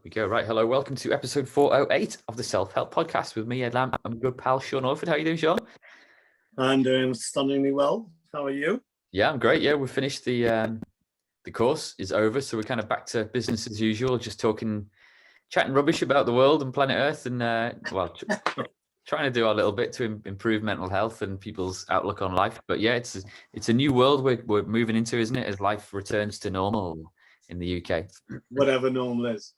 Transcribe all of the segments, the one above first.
We go. Right. Hello. Welcome to episode 408 of the Self-Help Podcast with me, Ed Lamb, and my good pal, Sean Orford. How are you doing, Sean? I'm doing stunningly well. How are you? Yeah, I'm great. Yeah, we finished the course is over. So we're kind of back to business as usual, just chatting rubbish about the world and planet Earth and, trying to do our little bit to improve mental health and people's outlook on life. But yeah, it's a new world we're moving into, isn't it? As life returns to normal in the UK. Whatever normal is.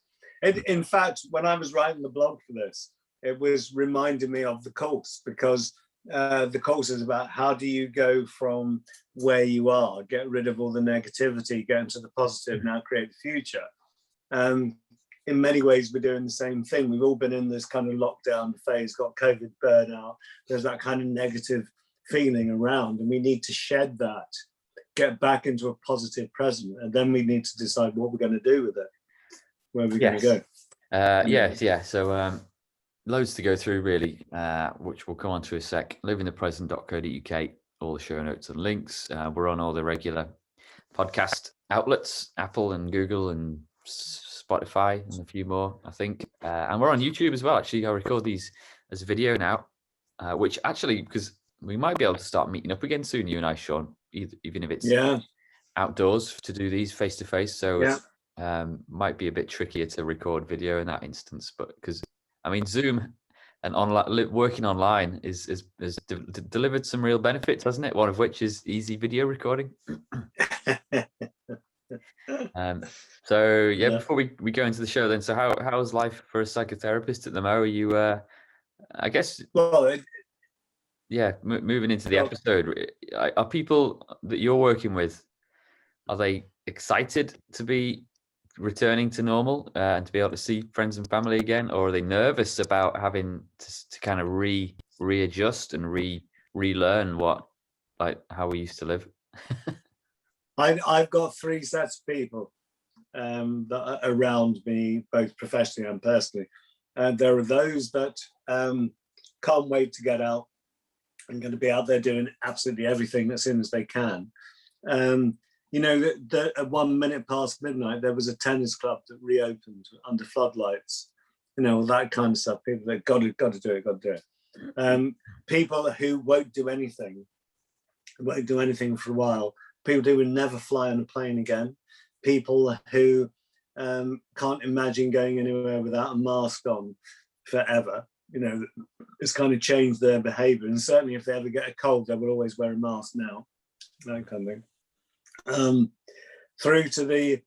In fact, when I was writing the blog for this, it was reminding me of the course, because the course is about how do you go from where you are, get rid of all the negativity, get into the positive, now create the future. In many ways, we're doing the same thing. We've all been in this kind of lockdown phase, got COVID burnout. There's that kind of negative feeling around, and we need to shed that, get back into a positive present, and then we need to decide what we're going to do with it. Where are we going to go? So loads to go through, really, which we'll come on to in a sec. livingthepresent.co.uk, all the show notes and links. We're on all the regular podcast outlets, Apple and Google and Spotify and a few more, I think. And we're on YouTube as well. Actually, I record these as a video now, which actually, because we might be able to start meeting up again soon, you and I, Sean, even if it's outdoors to do these face to face. So it's might be a bit trickier to record video in that instance, but because I mean Zoom and online working online has delivered some real benefits, hasn't it? One of which is easy video recording. Before we go into the show then, so how's life for a psychotherapist at the moment? Are you I guess moving into the episode, are people that you're working with, are they excited to be returning to normal and to be able to see friends and family again, or are they nervous about having to kind of readjust and relearn how we used to live? I've got three sets of people that are around me, both professionally and personally. There are those that can't wait to get out and going to be out there doing absolutely everything as soon as they can. At 1 minute past midnight, there was a tennis club that reopened under floodlights, all that kind of stuff. People that got to do it. People who won't do anything for a while. People who will never fly on a plane again. People who can't imagine going anywhere without a mask on forever. It's kind of changed their behavior. And certainly if they ever get a cold, they will always wear a mask now, that kind of thing. Through to the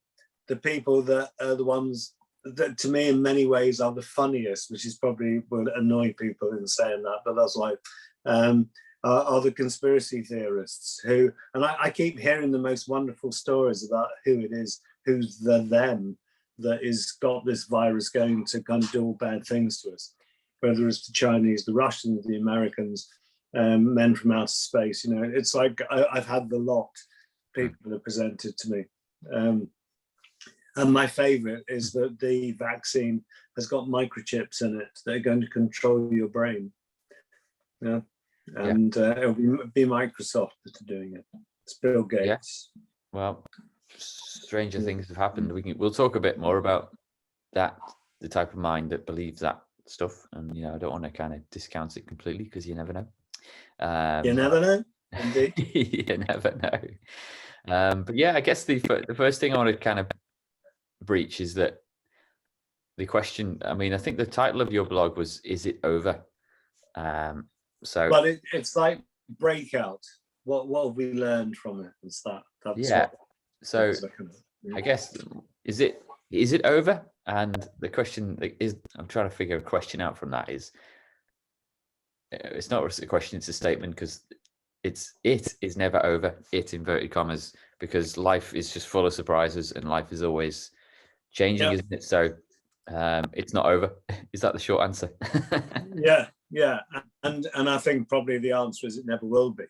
people that are the ones that to me in many ways are the funniest, which is probably will annoy people in saying that, but that's like are the conspiracy theorists who, and I keep hearing the most wonderful stories about who it is, who's the them that is got this virus going to kind of do all bad things to us, whether it's the Chinese, the Russians, the Americans, men from outer space. It's like I've had the lot. People have presented to me. And my favorite is that the vaccine has got microchips in it that are going to control your brain. It'll be Microsoft that are doing it. It's Bill Gates. Yeah. Well, stranger things have happened. We'll talk a bit more about that, the type of mind that believes that stuff. And, I don't want to kind of discount it completely because you never know. You never know. Indeed. You never know. But yeah, I guess the first thing I want to kind of breach is that the question, I mean, I think the title of your blog was, "Is it over?" But it's like breakout. What have we learned from it? It's that. I guess, is it over? And the question is, I'm trying to figure a question out from that is, it's not a question, it's a statement, because it is never over, it inverted commas, because life is just full of surprises and life is always changing, isn't it? So it's not over. Is that the short answer? yeah. And I think probably the answer is it never will be.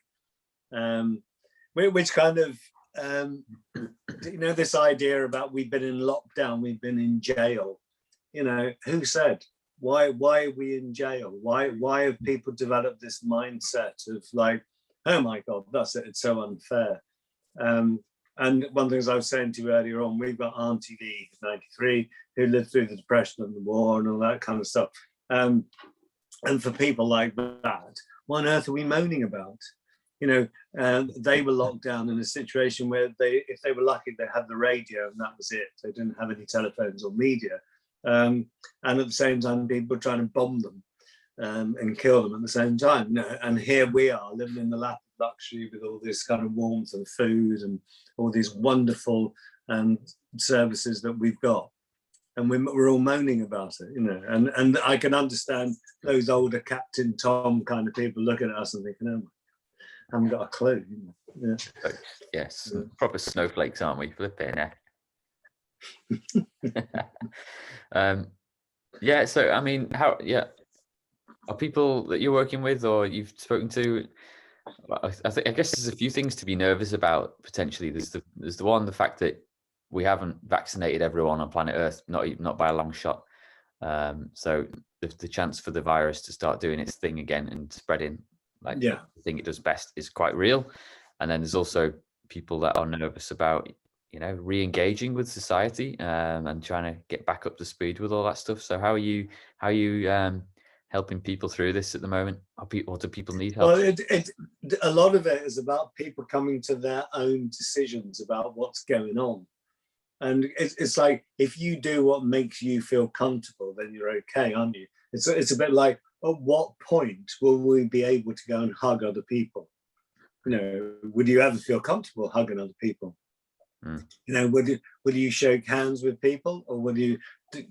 Which kind of this idea about we've been in lockdown, we've been in jail. Who said? Why are we in jail? Why have people developed this mindset of like, oh my God, that's it, it's so unfair. And one of the things I was saying to you earlier on, we've got Auntie V, 93, who lived through the Depression and the war and all that kind of stuff. And for people like that, what on earth are we moaning about? They were locked down in a situation where if they were lucky, they had the radio and that was it. They didn't have any telephones or media. And at the same time, people were trying to bomb them and kill them at the same time. And here we are living in the lap of luxury with all this kind of warmth and food and all these wonderful services that we've got. And we're all moaning about it, and I can understand those older Captain Tom kind of people looking at us and thinking, oh, I haven't got a clue. Yeah. Yes, proper snowflakes, aren't we? Flipping heck. Yeah, so I mean, how are people that you're working with or you've spoken to? I guess there's a few things to be nervous about potentially. There's the fact that we haven't vaccinated everyone on planet Earth, not by a long shot. So the chance for the virus to start doing its thing again and spreading like the thing it does best is quite real. And then there's also people that are nervous about, re-engaging with society and trying to get back up to speed with all that stuff. So how are you helping people through this at the moment? Or do people need help? Well, a lot of it is about people coming to their own decisions about what's going on. And it's like, if you do what makes you feel comfortable, then you're okay, aren't you? It's a bit like, at what point will we be able to go and hug other people? Would you ever feel comfortable hugging other people? Would you shake hands with people, or would you,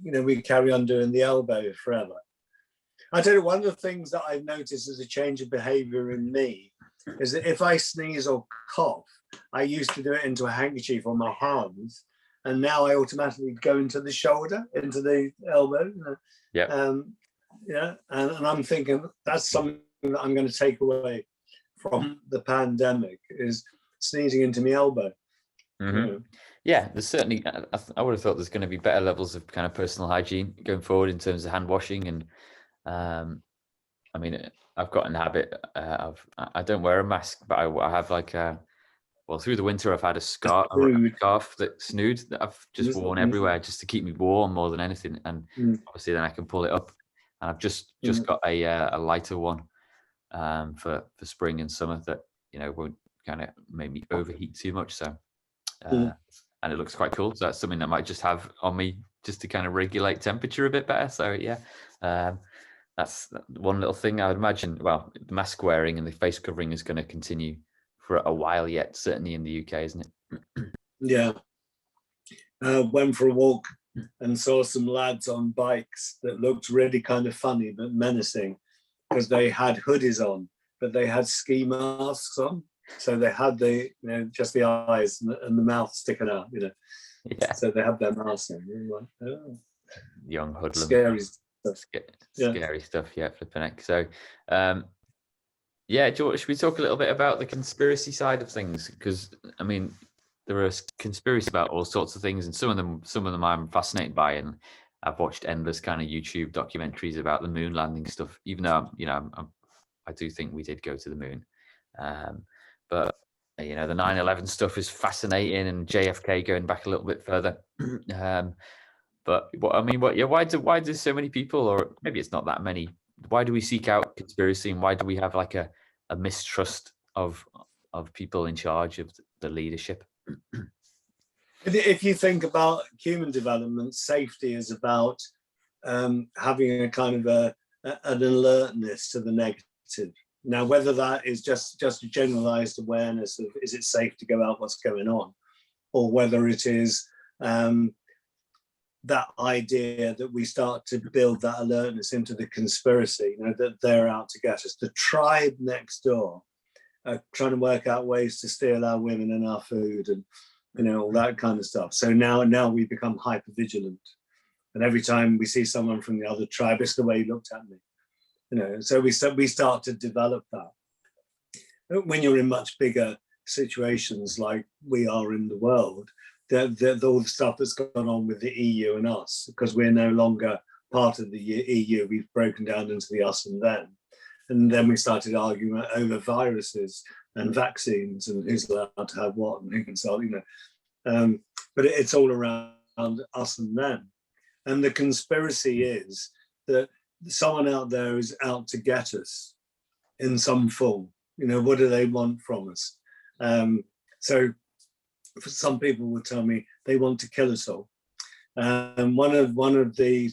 we carry on doing the elbow forever? I tell you, one of the things that I've noticed as a change of behavior in me is that if I sneeze or cough, I used to do it into a handkerchief on my hands. And now I automatically go into the shoulder, into the elbow. And I'm thinking that's something that I'm going to take away from the pandemic, is sneezing into my elbow. Mm-hmm. Yeah, there's certainly, I would have thought there's going to be better levels of kind of personal hygiene going forward in terms of hand washing. And I mean, I've got an habit of, I don't wear a mask, but I have like through the winter, I've had a scarf that's snood that I've just worn everywhere just to keep me warm more than anything. And obviously then I can pull it up. And I've just got a lighter one for spring and summer that, won't kind of make me overheat too much. So, and it looks quite cool. So that's something I might just have on me just to kind of regulate temperature a bit better. So yeah, that's one little thing I would imagine. Well, the mask wearing and the face covering is going to continue for a while yet, certainly in the UK, isn't it? Yeah. Went for a walk and saw some lads on bikes that looked really kind of funny but menacing, because they had hoodies on, but they had ski masks on. So they had just the eyes and the mouth sticking out, Yeah. So they had their masks on. Like, oh. Young hoodlum. Scary stuff. Scary stuff, yeah, flipping heck. So, yeah, George, should we talk a little bit about the conspiracy side of things? Because I mean, there are conspiracies about all sorts of things, and some of them I'm fascinated by, and I've watched endless kind of YouTube documentaries about the moon landing stuff. Even though I do think we did go to the moon, but the 9/11 stuff is fascinating, and JFK going back a little bit further. But why do so many people, or maybe it's not that many? Why do we seek out conspiracy, and why do we have like a mistrust of people in charge of the leadership? If you think about human development, safety is about having a kind of an alertness to the negative. Now, whether that is just a generalized awareness of, is it safe to go out, what's going on, or whether it is that idea that we start to build that alertness into the conspiracy, that they're out to get us. The tribe next door are trying to work out ways to steal our women and our food and all that kind of stuff. So now we become hyper vigilant, and every time we see someone from the other tribe, it's the way he looked at me. So we start to develop that. When you're in much bigger situations like we are in the world, all the stuff that's gone on with the EU and us, because we're no longer part of the EU, we've broken down into the us and them. And then we started arguing over viruses. and vaccines and who's allowed to have what and who can sell, but it's all around us and them. And the conspiracy is that someone out there is out to get us in some form. What do they want from us? So some people will tell me they want to kill us all. One of the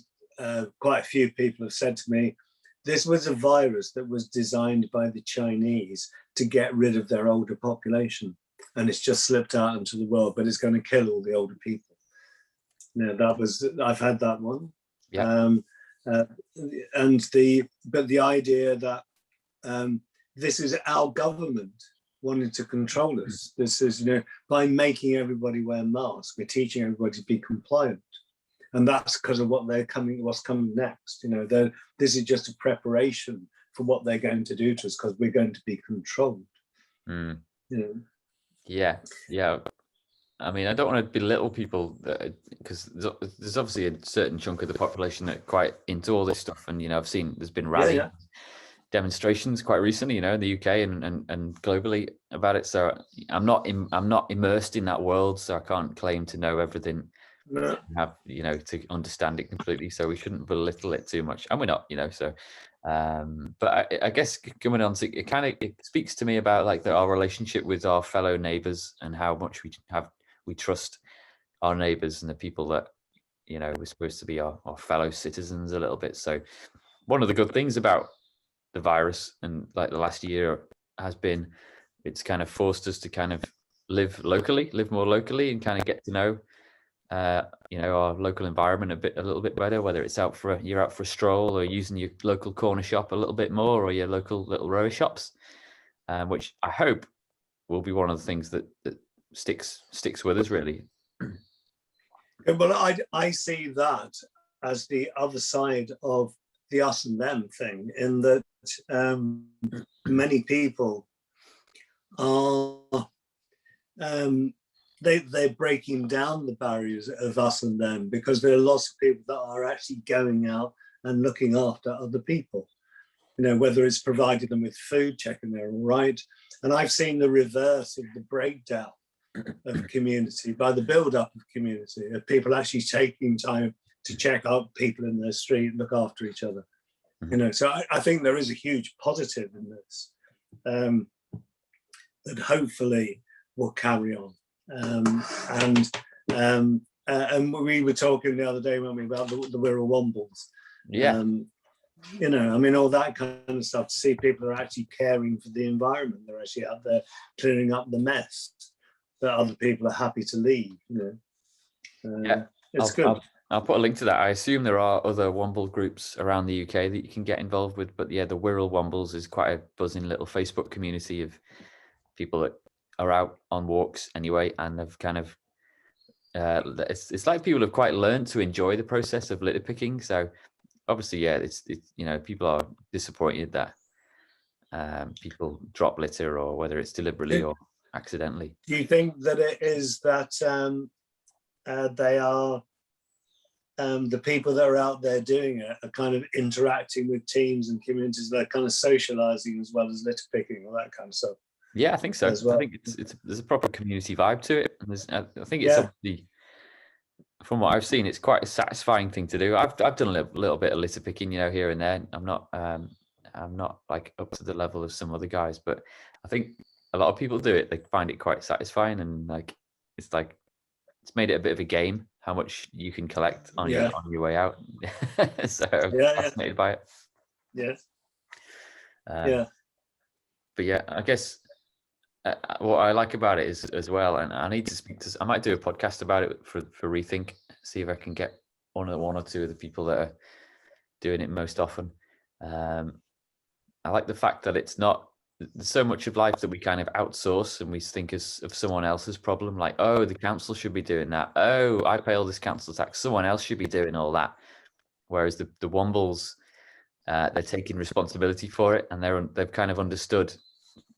quite a few people have said to me, this was a virus that was designed by the Chinese to get rid of their older population, and it's just slipped out into the world, but it's going to kill all the older people. I've had that one. Yeah. But the idea that this is our government wanting to control us. This is, by making everybody wear masks, we're teaching everybody to be compliant. And that's because of what's coming next. This is just a preparation for what they're going to do to us, because we're going to be controlled. Mm. Yeah. I mean, I don't want to belittle people, because there's obviously a certain chunk of the population that are quite into all this stuff. And, I've seen there's been rallies, demonstrations quite recently, in the UK and globally about it. So I'm not immersed in that world, so I can't claim to know everything. No. Have to understand it completely. So we shouldn't belittle it too much, and we're not, So, but I guess coming on to it speaks to me about like our relationship with our fellow neighbours and how much we trust our neighbours and the people that we're supposed to be our fellow citizens a little bit. So one of the good things about the virus and like the last year has been it's kind of forced us to kind of live more locally and kind of get to know our local environment a little bit better, whether it's you're out for a stroll or using your local corner shop a little bit more, or your local little row shops, which I hope will be one of the things that sticks with us, really. Well, I see that as the other side of the us and them thing, in that many people are they're breaking down the barriers of us and them, because there are lots of people that are actually going out and looking after other people, whether it's providing them with food, checking they're all right. And I've seen the reverse of the breakdown of community by the build-up of community, of people actually taking time to check out people in their street and look after each other. So I think there is a huge positive in this that hopefully will carry on. And we were talking the other day, weren't we, about the Wirral Wombles. Yeah. All that kind of stuff, to see people are actually caring for the environment. They're actually out there clearing up the mess that other people are happy to leave. It's good. I'll put a link to that. I assume there are other Womble groups around the UK that you can get involved with, but yeah, the Wirral Wombles is quite a buzzing little Facebook community of people that are out on walks anyway, and have kind of it's like people have quite learned to enjoy the process of litter picking. So obviously, yeah, it's people are disappointed that people drop litter, or whether it's deliberately or accidentally. Do you think that it is that they are the people that are out there doing it are kind of interacting with teams and communities, they're kind of socializing as well as litter picking, all that kind of stuff? Yeah, I think so. Well. I think there's a proper community vibe to it. I think it's obviously, from what I've seen, it's quite a satisfying thing to do. I've done a little bit of litter picking, here and there. I'm not like up to the level of some other guys, but I think a lot of people do it. They find it quite satisfying, and it's made it a bit of a game how much you can collect on your way out. So I'm fascinated by it. Yes. But yeah, I guess what I like about it is as well, and I need to I might do a podcast about it for Rethink, see if I can get one or two of the people that are doing it most often. I like the fact that it's not, there's so much of life that we kind of outsource and we think of someone else's problem, like, oh, the council should be doing that. Oh, I pay all this council tax. Someone else should be doing all that. Whereas the Wombles, they're taking responsibility for it, and they've kind of understood,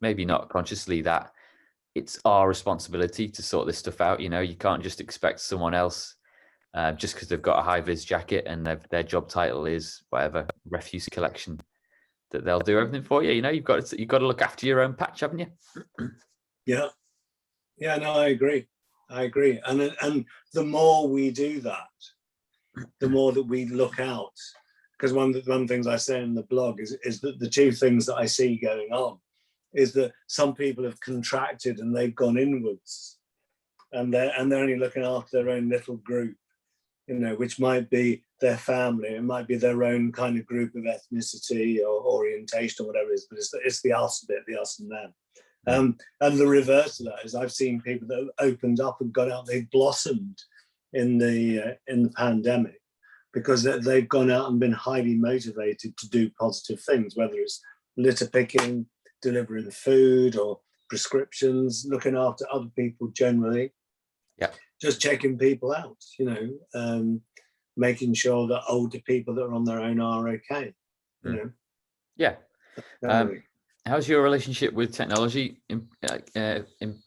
maybe not consciously, that it's our responsibility to sort this stuff out. You can't just expect someone else, just because they've got a high vis jacket and their job title is whatever, refuse collection, that they'll do everything for you. You know, you've got to look after your own patch, haven't you? Yeah, no, I agree. And the more we do that, the more that we look out. Because one of the things I say in the blog is that the two things that I see going on is that some people have contracted and they've gone inwards, and they're only looking after their own little group, you know, which might be their family, it might be their own kind of group of ethnicity or orientation or whatever it is, but it's the us bit, the us and them. And the reverse of that is I've seen people that have opened up and got out, they've blossomed in the pandemic because they've gone out and been highly motivated to do positive things, whether it's litter picking, delivering food or prescriptions, looking after other people generally. Yeah. Just checking people out, you know, making sure that older people that are on their own are okay, you know. Yeah. How's your relationship with technology? You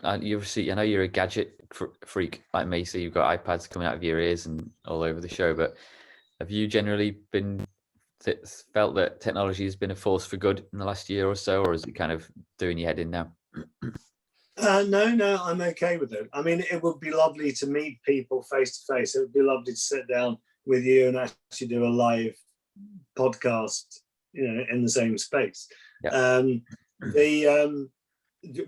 obviously, I know you're a gadget freak like me, so you've got iPads coming out of your ears and all over the show. But have you generally felt that technology has been a force for good in the last year or so, or is it kind of doing your head in now? No, I'm okay with it. I mean, it would be lovely to meet people face to face. It would be lovely to sit down with you and actually do a live podcast, you know, in the same space. Yeah. The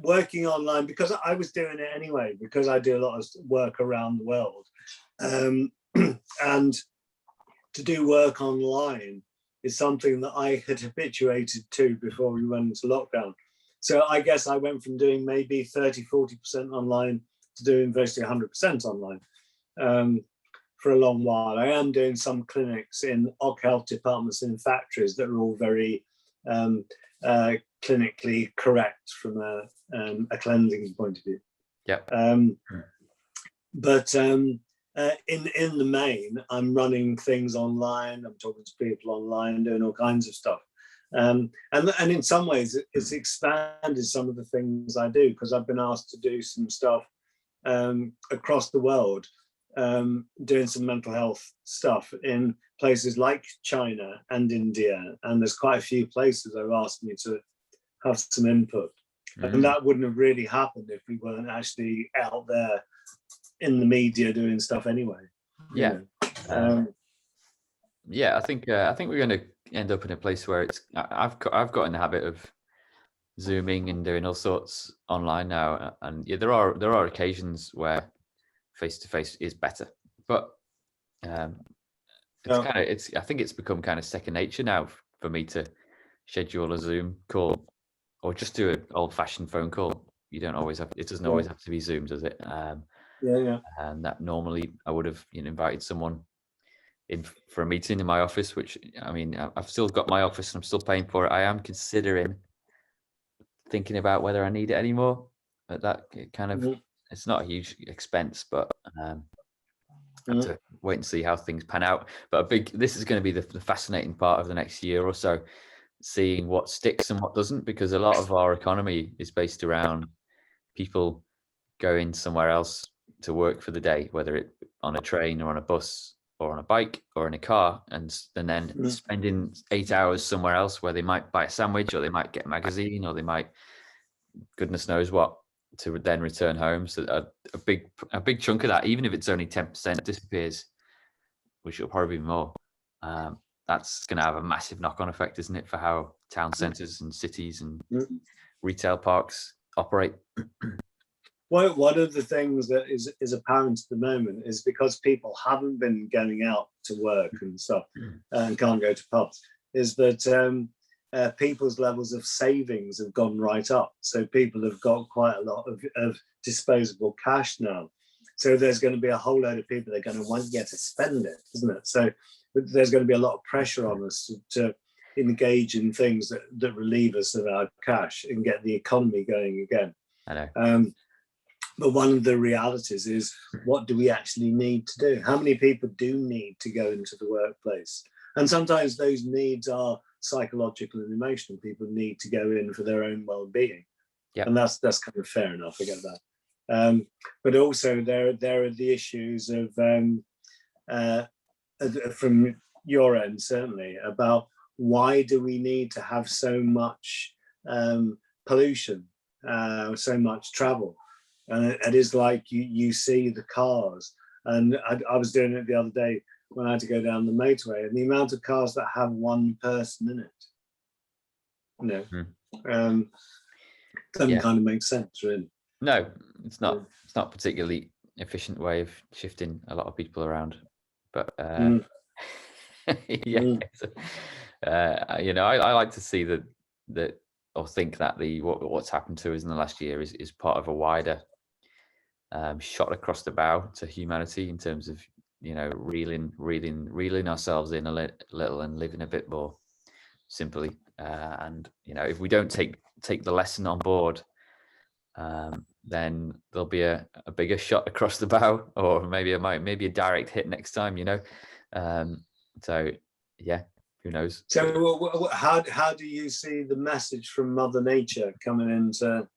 working online, because I was doing it anyway, because I do a lot of work around the world, and to do work online is something that I had habituated to before we went into lockdown. So I guess I went from doing maybe 30-40% online to doing virtually 100% online for a long while. I am doing some clinics in occ health departments in factories that are all very clinically correct from a cleansing point of view. Yeah. But in the main, I'm running things online. I'm talking to people online, doing all kinds of stuff. And in some ways, it's expanded some of the things I do, because I've been asked to do some stuff across the world, doing some mental health stuff in places like China and India. And there's quite a few places they've asked me to have some input. And that wouldn't have really happened if we weren't actually out there in the media doing stuff anyway. Yeah. Yeah, I think we're going to end up in a place where I've got in the habit of Zooming and doing all sorts online now, and yeah, there are occasions where face to face is better, but I think it's become kind of second nature now for me to schedule a Zoom call or just do an old fashioned phone call. It doesn't always have to be Zoom, does it? And that normally I would have invited someone in for a meeting in my office, which, I mean, I've still got my office and I'm still paying for it. I am thinking about whether I need it anymore. But that kind of, it's not a huge expense, but I have to wait and see how things pan out. But this is going to be the fascinating part of the next year or so, seeing what sticks and what doesn't, because a lot of our economy is based around people going somewhere else to work for the day, whether it on a train or on a bus or on a bike or in a car, and then spending 8 hours somewhere else where they might buy a sandwich or they might get a magazine or they might, goodness knows what, to then return home. So a big chunk of that, even if it's only 10%, disappears, which will probably be more. That's going to have a massive knock-on effect, isn't it, for how town centres and cities and retail parks operate? Well, one of the things that is apparent at the moment is because people haven't been going out to work and stuff and can't go to pubs, is that people's levels of savings have gone right up. So people have got quite a lot of disposable cash now. So there's going to be a whole load of people that are going to want to get to spend it, isn't it? So there's going to be a lot of pressure on us to engage in things that relieve us of our cash and get the economy going again. I know. But one of the realities is, what do we actually need to do? How many people do need to go into the workplace? And sometimes those needs are psychological and emotional. People need to go in for their own well-being. Yep. And that's kind of fair enough, I get that. But also there are the issues of, from your end certainly, about why do we need to have so much pollution, so much travel? And it is like you see the cars, and I was doing it the other day when I had to go down the motorway, and the amount of cars that have one person in it, doesn't kind of make sense, really. No, it's not. It's not a particularly efficient way of shifting a lot of people around, but yeah. I like to see that or think that what's happened to us in the last year is part of a wider shot across the bow to humanity in terms of reeling ourselves in a little and living a bit more simply. And if we don't take the lesson on board, then there'll be a bigger shot across the bow, or maybe a direct hit next time. So yeah, who knows? So how do you see the message from Mother Nature coming into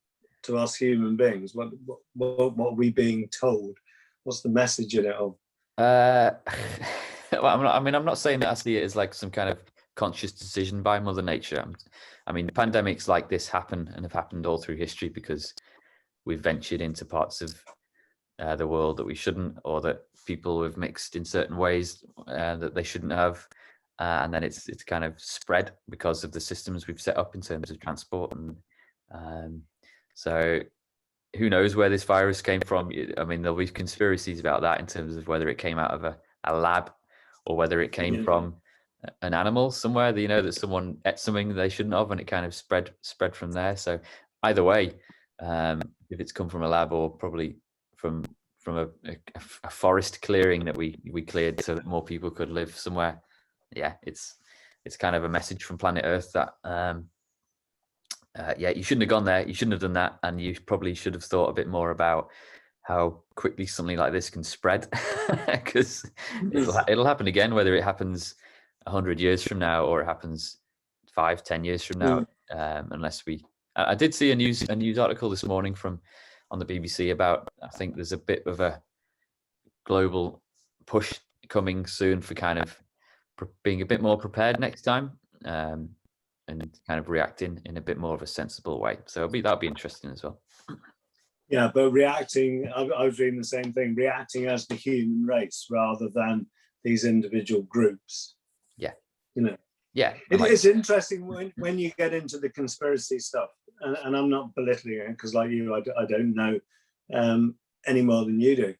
us human beings? What are we being told? What's the message in it all? Well, I'm not saying that I see it as like some kind of conscious decision by Mother Nature. I mean, pandemics like this happen and have happened all through history because we've ventured into parts of the world that we shouldn't, or that people have mixed in certain ways that they shouldn't have. And then it's kind of spread because of the systems we've set up in terms of transport. And so who knows where this virus came from? I mean, there'll be conspiracies about that in terms of whether it came out of a lab or whether it came from an animal somewhere, that someone ate something they shouldn't have, and it kind of spread from there. So either way, if it's come from a lab or probably from a forest clearing that we cleared so that more people could live somewhere, it's kind of a message from planet Earth that you shouldn't have gone there, you shouldn't have done that, and you probably should have thought a bit more about how quickly something like this can spread, because it'll happen again, whether it happens 100 years from now or it happens 5-10 years from now, unless I did see a news article this morning on the BBC about, I think there's a bit of a global push coming soon for kind of being a bit more prepared next time, and kind of reacting in a bit more of a sensible way. So that'll be interesting as well. Yeah, but reacting, I was reading the same thing, reacting as the human race rather than these individual groups. Yeah. Yeah. It's interesting when you get into the conspiracy stuff, and I'm not belittling it because, like you, I don't know any more than you do.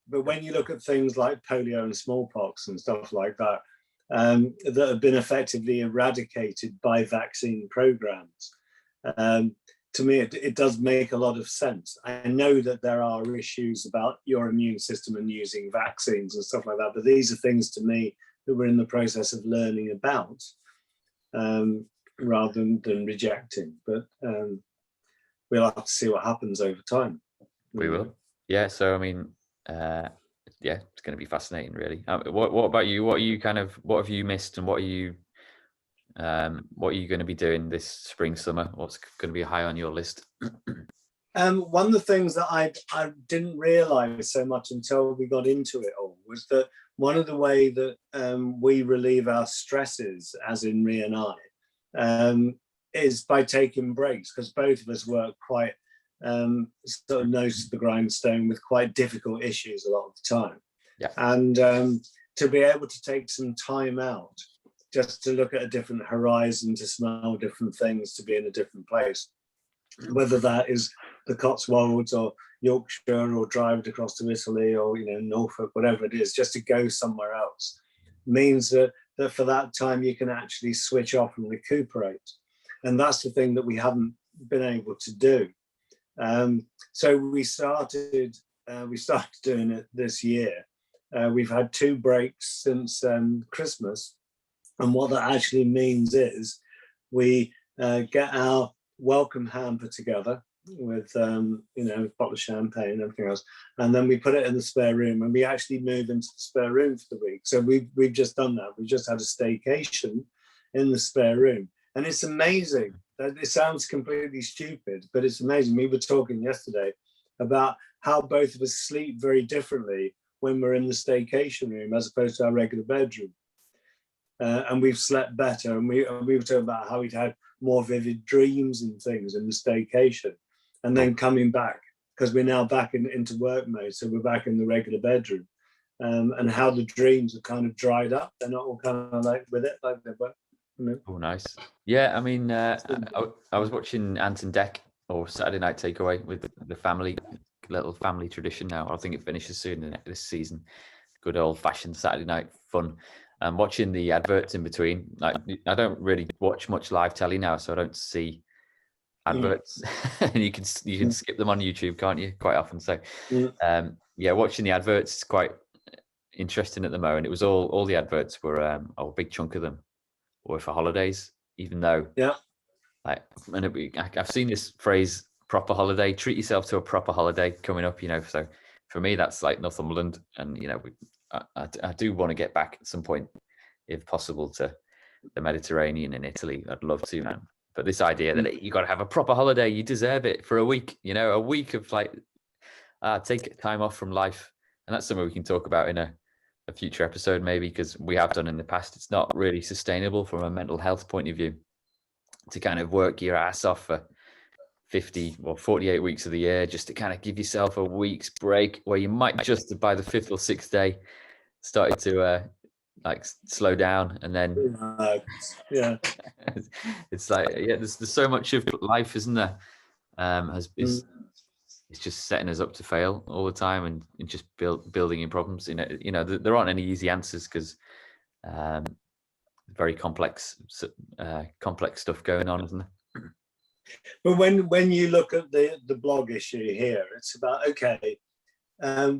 But when you look at things like polio and smallpox and stuff like that, that have been effectively eradicated by vaccine programs, to me, it does make a lot of sense. I know that there are issues about your immune system and using vaccines and stuff like that, but these are things to me that we're in the process of learning about, rather than rejecting. But we'll have to see what happens over time. We will. Yeah. So I mean, it's going to be fascinating, really. What about you? What have you missed, and what are you going to be doing this spring, summer? What's going to be high on your list? One of the things that I didn't realize so much until we got into it all was that one of the way that we relieve our stresses, as in Rhea and I, is by taking breaks, because both of us work quite sort of nose to the grindstone with quite difficult issues a lot of the time. Yeah. And to be able to take some time out just to look at a different horizon, to smell different things, to be in a different place, whether that is the Cotswolds or Yorkshire or drive across to Italy or Norfolk, whatever it is, just to go somewhere else, means that for that time you can actually switch off and recuperate. And that's the thing that we haven't been able to do. So we started doing it this year. We've had 2 breaks since Christmas, and what that actually means is we get our welcome hamper together with a bottle of champagne and everything else, and then we put it in the spare room, and we actually move into the spare room for the week. So we've just done that. We just had a staycation in the spare room, and it's amazing. It sounds completely stupid, but it's amazing. We were talking yesterday about how both of us sleep very differently when we're in the staycation room as opposed to our regular bedroom. and we've slept better, and we were talking about how we'd had more vivid dreams and things in the staycation, and then coming back, because we're now back into work mode, so we're back in the regular bedroom, and how the dreams have kind of dried up. They're not all kind of like with it like they were. Oh, nice. Yeah, I mean, I was watching Anton Deck or Saturday Night Takeaway with the family, little family tradition now. I think it finishes soon this season. Good old fashioned Saturday night fun. And watching the adverts in between. Like, I don't really watch much live telly now, so I don't see adverts. And you can skip them on YouTube, can't you? Quite often. So, yeah, watching the adverts is quite interesting at the moment. It was all the adverts were a big chunk of them were for holidays, even though like, and I've seen this phrase proper holiday, treat yourself to a proper holiday coming up, so for me that's like Northumberland, and I do want to get back at some point if possible to the Mediterranean and Italy. I'd love to, man. But this idea that you got to have a proper holiday, you deserve it for a week, a week of like take time off from life. And that's something we can talk about in a future episode maybe, because we have done in the past. It's not really sustainable from a mental health point of view to kind of work your ass off for 50 or 48 weeks of the year just to kind of give yourself a week's break, where you might just by the 5th or 6th day started to like slow down, and then it's like there's so much of life, isn't there, it's just setting us up to fail all the time, and just building in problems. There aren't any easy answers, because very complex stuff going on, isn't there? But when you look at the blog issue here, it's about, okay,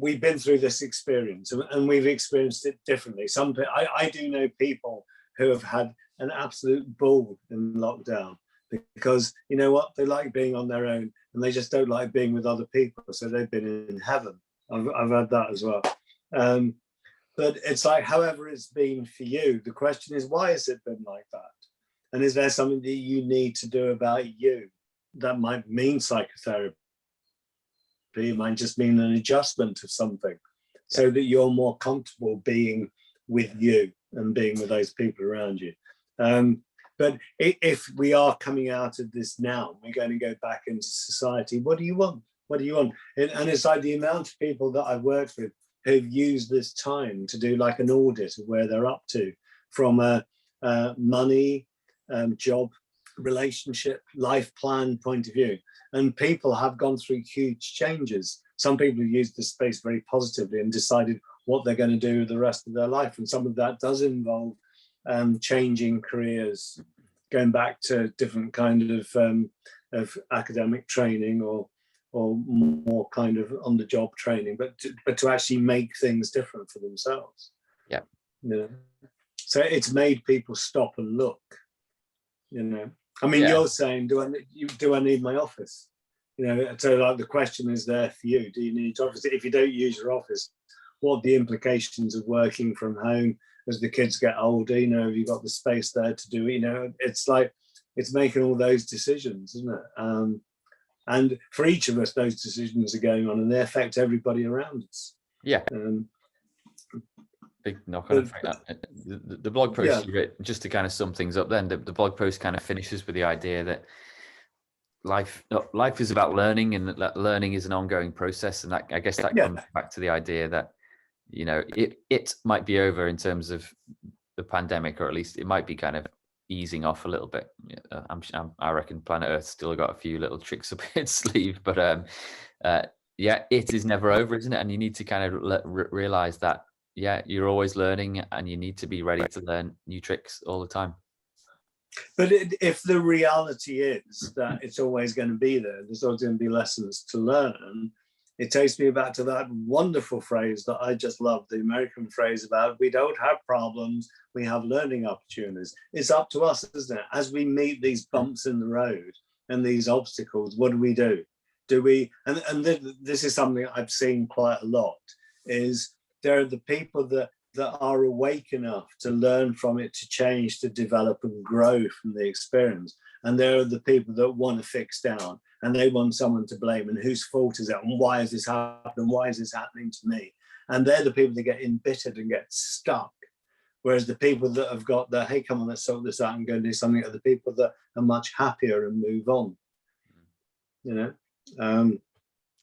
we've been through this experience, and we've experienced it differently. I do know people who have had an absolute ball in lockdown, because you know what, they like being on their own, and they just don't like being with other people, so they've been in heaven. I've had that as well. But it's like, however it's been for you, the question is, why has it been like that? And is there something that you need to do about you? That might mean psychotherapy. It might just mean an adjustment of something, so that you're more comfortable being with you and being with those people around you. But if we are coming out of this now, we're going to go back into society. What do you want? What do you want? And it's like the amount of people that I've worked with who've used this time to do like an audit of where they're up to, from a money, job, relationship, life plan point of view. And people have gone through huge changes. Some people have used this space very positively and decided what they're going to do the rest of their life. And some of that does involve changing careers, going back to different kind of academic training, or more kind of on the job training, but to actually make things different for themselves. Yeah. So it's made people stop and look. I mean, you're saying, do I need my office? So like the question is there for you. Do you need your office? If you don't use your office, what are the implications of working from home as the kids get older? Have you got the space there to do it? It's like, it's making all those decisions, isn't it? And for each of us, those decisions are going on, and they affect everybody around us. Yeah. Big knock-on effect. The blog post you wrote, just to kind of sum things up, then the blog post kind of finishes with the idea that life is about learning, and that learning is an ongoing process. And that, I guess, that comes back to the idea that it might be over in terms of the pandemic, or at least it might be kind of easing off a little bit. I reckon planet Earth's still got a few little tricks up its sleeve, but it is never over, isn't it? And you need to kind of realize that you're always learning, and you need to be ready to learn new tricks all the time. But if the reality is that it's always going to be there's always going to be lessons to learn, it takes me back to that wonderful phrase that I just love, the American phrase about, we don't have problems, we have learning opportunities. It's up to us, isn't it? As we meet these bumps in the road and these obstacles, what do we do? And this is something I've seen quite a lot, is there are the people that are awake enough to learn from it, to change, to develop and grow from the experience. And there are the people that want to fix down, and they want someone to blame, and whose fault is it, and why is this happening, why is this happening to me? And they're the people that get embittered and get stuck. Whereas the people that have got the, hey, come on, let's sort this out and go and do something, are the people that are much happier and move on. You know,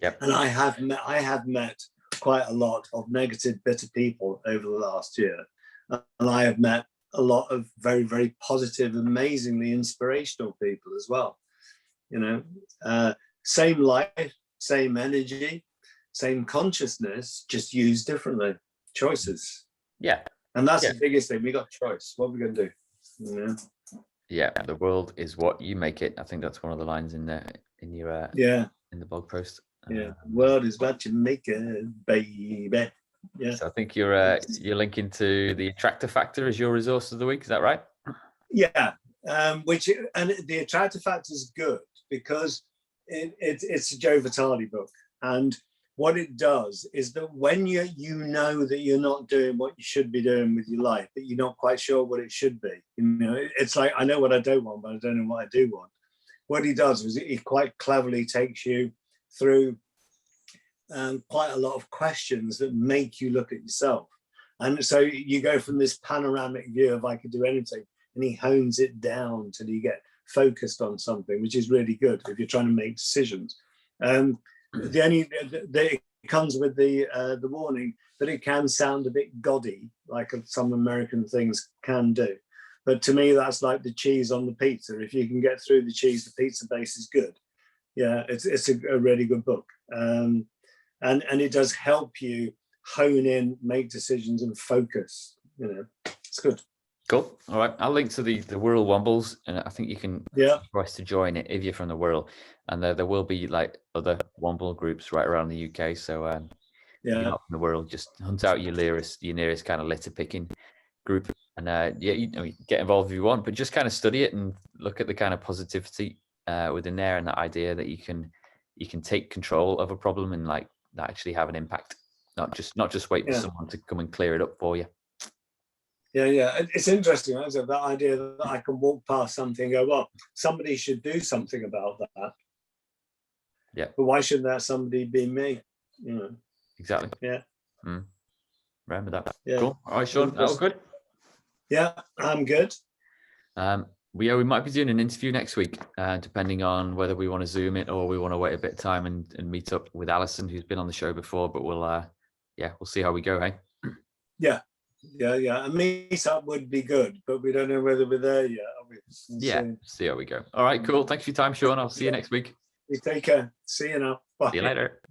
Yep. and I have met quite a lot of negative, bitter people over the last year, and I have met a lot of very, very positive, amazingly inspirational people as well. You know, same life, same energy, same consciousness, just used differently. Choices. Yeah. And that's the biggest thing. We got choice. What are we going to do? You know? Yeah. The world is what you make it. I think that's one of the lines in your in the blog post. Yeah. World is what you make it, baby. Yeah. So I think you're linking to the attractor factor as your resource of the week. Is that right? Yeah. And the attractor factor is good because it's a Joe Vitale book, and what it does is that when you know that you're not doing what you should be doing with your life, but you're not quite sure what it should be. You know, it's like, I know what I don't want, but I don't know what I do want. What he does is he quite cleverly takes you through quite a lot of questions that make you look at yourself. And so you go from this panoramic view of I could do anything, and he hones it down till you get focused on something, which is really good if you're trying to make decisions. It comes with the warning that it can sound a bit gaudy, like some American things can do. But to me, that's like the cheese on the pizza. If you can get through the cheese, the pizza base is good. Yeah, it's a really good book. And it does help you hone in, make decisions, and focus. You know, it's good. Cool. All right. I'll link to the Whirl Wombles, and I think you can request to join it if you're from the Whirl. And there will be like other Womble groups right around the UK. So if you're not from the Whirl, just hunt out your nearest kind of litter picking group, and you get involved if you want, but just kind of study it and look at the kind of positivity within there, and the idea that you can take control of a problem and like that actually have an impact, not just wait for someone to come and clear it up for you. Yeah, it's interesting. That idea that I can walk past something and go, well, somebody should do something about that. Yeah. But why shouldn't that somebody be me? You know. Exactly. Yeah. Remember that. Yeah. Cool. All right, Sean. That was good. Yeah, I'm good. We might be doing an interview next week, depending on whether we want to Zoom it or we want to wait a bit of time and meet up with Alison, who's been on the show before. But we'll see how we go. Hey. Yeah. A meet up would be good, but we don't know whether we're there yet. See how we go. All right, cool. Thanks for your time, Sean. I'll see you next week. You take care. See you now. Bye. See you later.